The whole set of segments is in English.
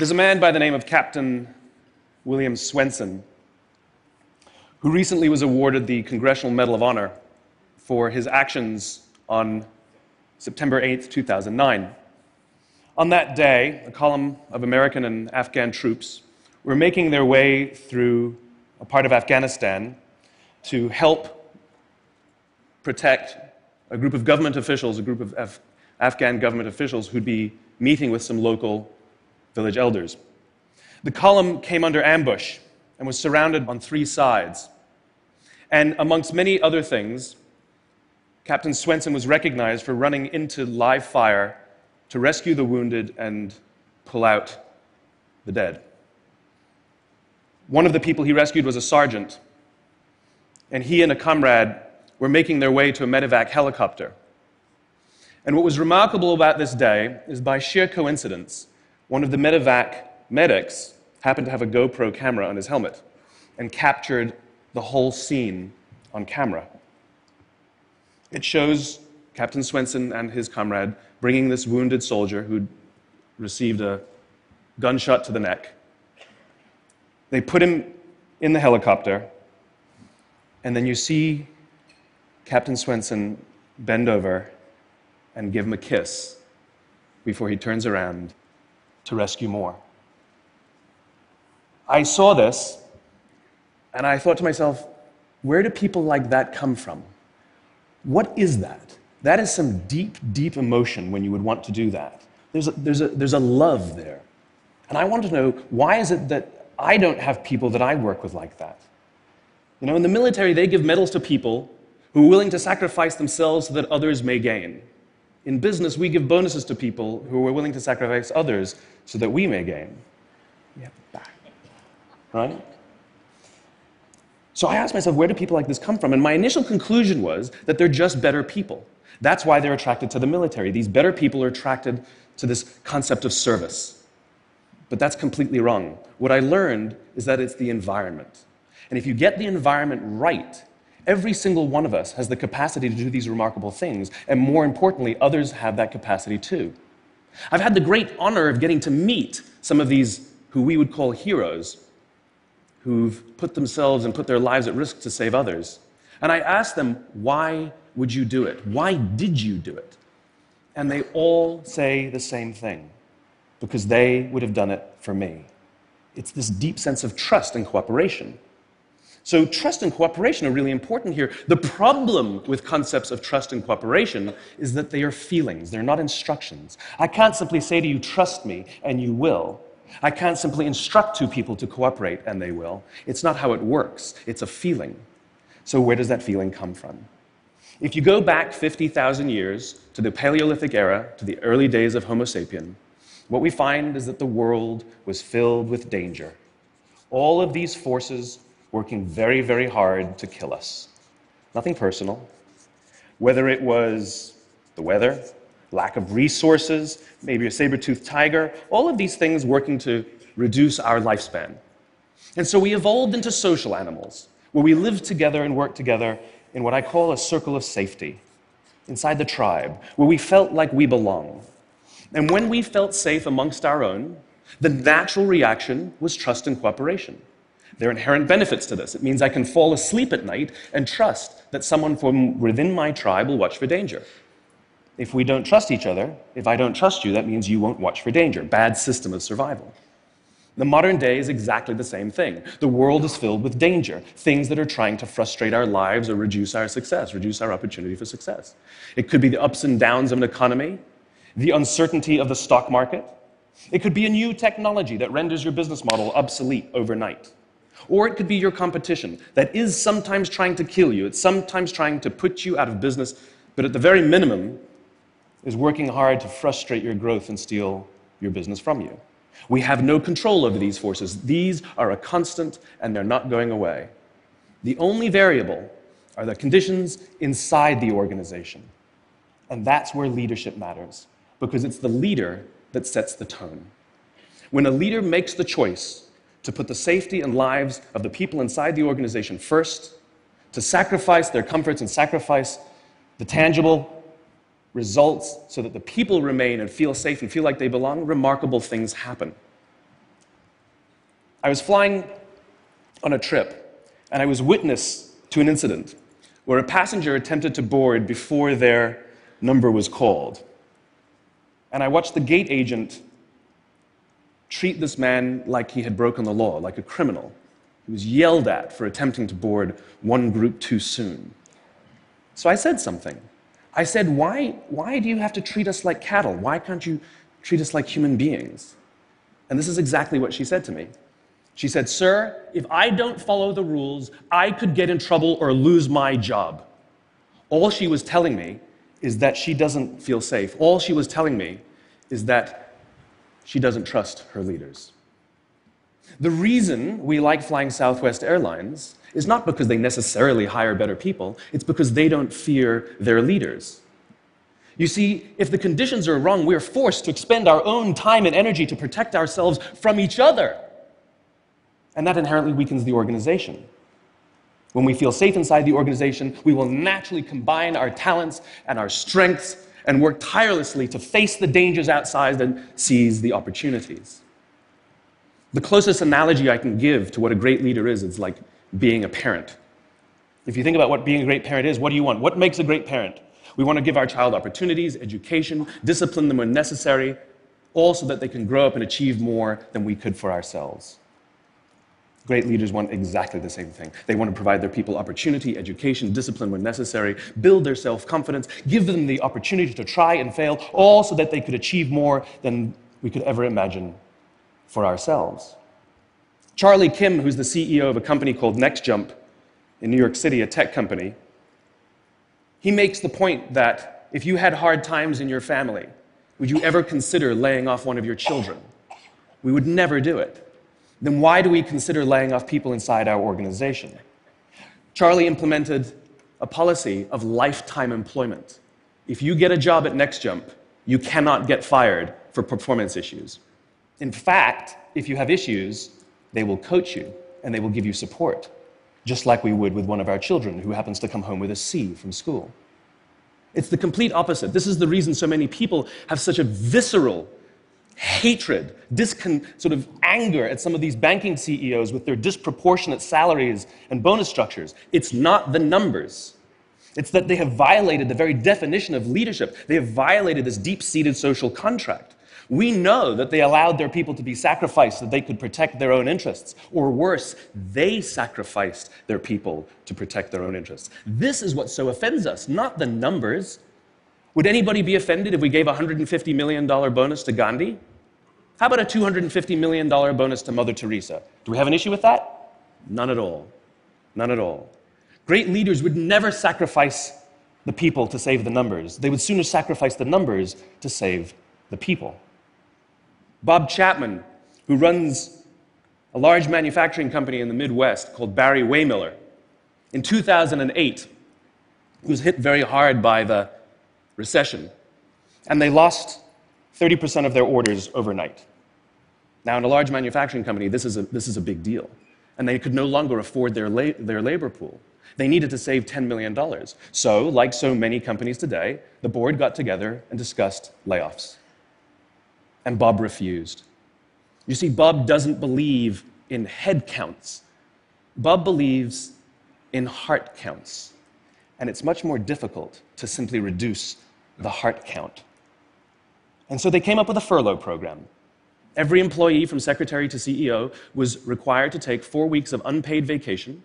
There's a man by the name of Captain William Swenson who recently was awarded the Congressional Medal of Honor for his actions on September 8th, 2009. On that day, a column of American and Afghan troops were making their way through a part of Afghanistan to help protect a group of government officials, a group of Afghan government officials who'd be meeting with some local village elders. The column came under ambush and was surrounded on three sides. And amongst many other things, Captain Swenson was recognized for running into live fire to rescue the wounded and pull out the dead. One of the people he rescued was a sergeant, and he and a comrade were making their way to a medevac helicopter. And what was remarkable about this day is, by sheer coincidence, one of the medevac medics happened to have a GoPro camera on his helmet and captured the whole scene on camera. It shows Captain Swenson and his comrade bringing this wounded soldier who'd received a gunshot to the neck. They put him in the helicopter, and then you see Captain Swenson bend over and give him a kiss before he turns around to rescue more. I saw this, and I thought to myself, where do people like that come from? What is that? That is some deep, deep emotion when you would want to do that. There's a love there. And I want to know, why is it that I don't have people that I work with like that? You know, in the military, they give medals to people who are willing to sacrifice themselves so that others may gain. In business, we give bonuses to people who are willing to sacrifice others so that we may gain. We have it back. Right? So I asked myself, where do people like this come from? And my initial conclusion was that they're just better people. That's why they're attracted to the military. These better people are attracted to this concept of service. But that's completely wrong. What I learned is that it's the environment. And if you get the environment right, every single one of us has the capacity to do these remarkable things, and more importantly, others have that capacity too. I've had the great honor of getting to meet some of these who we would call heroes, who've put themselves and put their lives at risk to save others. And I asked them, why would you do it? Why did you do it? And they all say the same thing, because they would have done it for me. It's this deep sense of trust and cooperation. So trust and cooperation are really important here. The problem with concepts of trust and cooperation is that they are feelings. They're not instructions. I can't simply say to you, trust me, and you will. I can't simply instruct two people to cooperate, and they will. It's not how it works. It's a feeling. So where does that feeling come from? If you go back 50,000 years to the Paleolithic era, to the early days of Homo sapien, what we find is that the world was filled with danger. All of these forces working very, very hard to kill us. Nothing personal. Whether it was the weather, lack of resources, maybe a saber-toothed tiger, all of these things working to reduce our lifespan. And so we evolved into social animals, where we lived together and worked together in what I call a circle of safety, inside the tribe, where we felt like we belong. And when we felt safe amongst our own, the natural reaction was trust and cooperation. There are inherent benefits to this. It means I can fall asleep at night and trust that someone from within my tribe will watch for danger. If we don't trust each other, if I don't trust you, that means you won't watch for danger. Bad system of survival. The modern day is exactly the same thing. The world is filled with danger, things that are trying to frustrate our lives or reduce our success, reduce our opportunity for success. It could be the ups and downs of an economy, the uncertainty of the stock market. It could be a new technology that renders your business model obsolete overnight. Or it could be your competition that is sometimes trying to kill you. It's sometimes trying to put you out of business, but at the very minimum is working hard to frustrate your growth and steal your business from you. We have no control over these forces. These are a constant, and they're not going away. The only variable are the conditions inside the organization. And that's where leadership matters, because it's the leader that sets the tone. When a leader makes the choice to put the safety and lives of the people inside the organization first, to sacrifice their comforts and sacrifice the tangible results so that the people remain and feel safe and feel like they belong, remarkable things happen. I was flying on a trip, and I was witness to an incident where a passenger attempted to board before their number was called. And I watched the gate agent treat this man like he had broken the law, like a criminal. He was yelled at for attempting to board one group too soon. So I said something. I said, why do you have to treat us like cattle? Why can't you treat us like human beings? And this is exactly what she said to me. She said, "Sir, if I don't follow the rules, I could get in trouble or lose my job." All she was telling me is that she doesn't feel safe. All she was telling me is that she doesn't trust her leaders. The reason we like flying Southwest Airlines is not because they necessarily hire better people, it's because they don't fear their leaders. You see, if the conditions are wrong, we're forced to expend our own time and energy to protect ourselves from each other. And that inherently weakens the organization. When we feel safe inside the organization, we will naturally combine our talents and our strengths and work tirelessly to face the dangers outside and seize the opportunities. The closest analogy I can give to what a great leader is, it's like being a parent. If you think about what being a great parent is, what do you want? What makes a great parent? We want to give our child opportunities, education, discipline them when necessary, all so that they can grow up and achieve more than we could for ourselves. Great leaders want exactly the same thing. They want to provide their people opportunity, education, discipline when necessary, build their self-confidence, give them the opportunity to try and fail, all so that they could achieve more than we could ever imagine for ourselves. Charlie Kim, who's the CEO of a company called NextJump in New York City, a tech company, he makes the point that if you had hard times in your family, would you ever consider laying off one of your children? We would never do it. Then why do we consider laying off people inside our organization? Charlie implemented a policy of lifetime employment. If you get a job at NextJump, you cannot get fired for performance issues. In fact, if you have issues, they will coach you and they will give you support, just like we would with one of our children who happens to come home with a C from school. It's the complete opposite. This is the reason so many people have such a visceral hatred, sort of anger at some of these banking CEOs with their disproportionate salaries and bonus structures. It's not the numbers. It's that they have violated the very definition of leadership. They have violated this deep-seated social contract. We know that they allowed their people to be sacrificed so that they could protect their own interests. Or worse, they sacrificed their people to protect their own interests. This is what so offends us, not the numbers. Would anybody be offended if we gave a $150 million bonus to Gandhi? How about a $250 million bonus to Mother Teresa? Do we have an issue with that? None at all. None at all. Great leaders would never sacrifice the people to save the numbers. They would sooner sacrifice the numbers to save the people. Bob Chapman, who runs a large manufacturing company in the Midwest called Barry Waymiller, in 2008, he was hit very hard by the recession, and they lost 30% of their orders overnight. Now, in a large manufacturing company, this is a big deal, and they could no longer afford their labor pool. They needed to save $10 million. So, like so many companies today, the board got together and discussed layoffs. And Bob refused. You see, Bob doesn't believe in head counts. Bob believes in heart counts. And it's much more difficult to simply reduce the heart count. And so they came up with a furlough program. Every employee, from secretary to CEO, was required to take 4 weeks of unpaid vacation.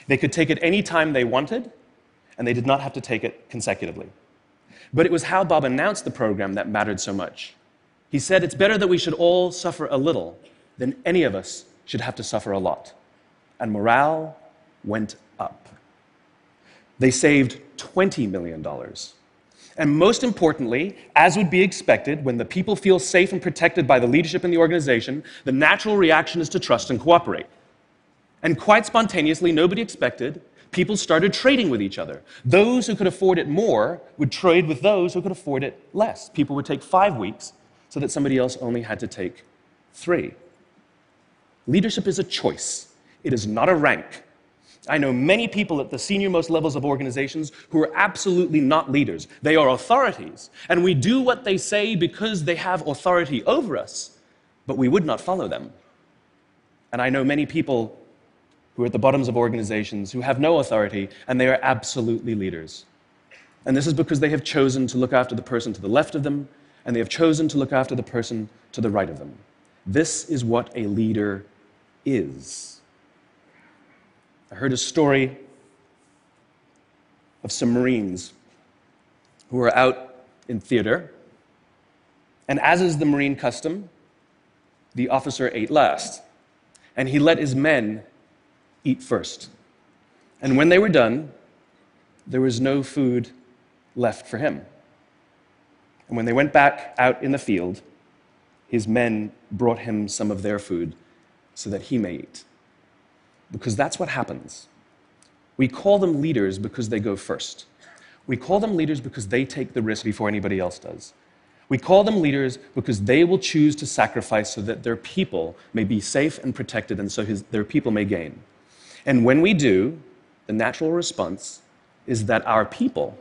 They could take it any time they wanted, and they did not have to take it consecutively. But it was how Bob announced the program that mattered so much. He said, "It's better that we should all suffer a little than any of us should have to suffer a lot." And morale went up. They saved $20 million. And most importantly, as would be expected, when the people feel safe and protected by the leadership in the organization, the natural reaction is to trust and cooperate. And quite spontaneously, nobody expected, people started trading with each other. Those who could afford it more would trade with those who could afford it less. People would take 5 weeks so that somebody else only had to take 3. Leadership is a choice. It is not a rank. I know many people at the senior-most levels of organizations who are absolutely not leaders. They are authorities, and we do what they say because they have authority over us, but we would not follow them. And I know many people who are at the bottoms of organizations who have no authority, and they are absolutely leaders. And this is because they have chosen to look after the person to the left of them, and they have chosen to look after the person to the right of them. This is what a leader is. I heard a story of some Marines who were out in theater, and as is the Marine custom, the officer ate last, and he let his men eat first. And when they were done, there was no food left for him. And when they went back out in the field, his men brought him some of their food so that he may eat. Because that's what happens. We call them leaders because they go first. We call them leaders because they take the risk before anybody else does. We call them leaders because they will choose to sacrifice so that their people may be safe and protected, and so their people may gain. And when we do, the natural response is that our people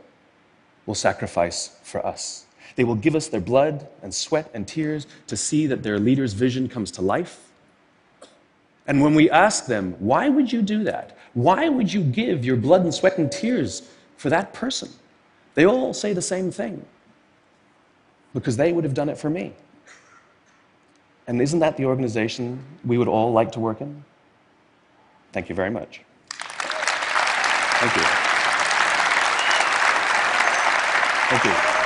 will sacrifice for us. They will give us their blood and sweat and tears to see that their leader's vision comes to life. And when we ask them, why would you do that? Why would you give your blood and sweat and tears for that person? They all say the same thing. Because they would have done it for me. And isn't that the organization we would all like to work in? Thank you very much. Thank you. Thank you.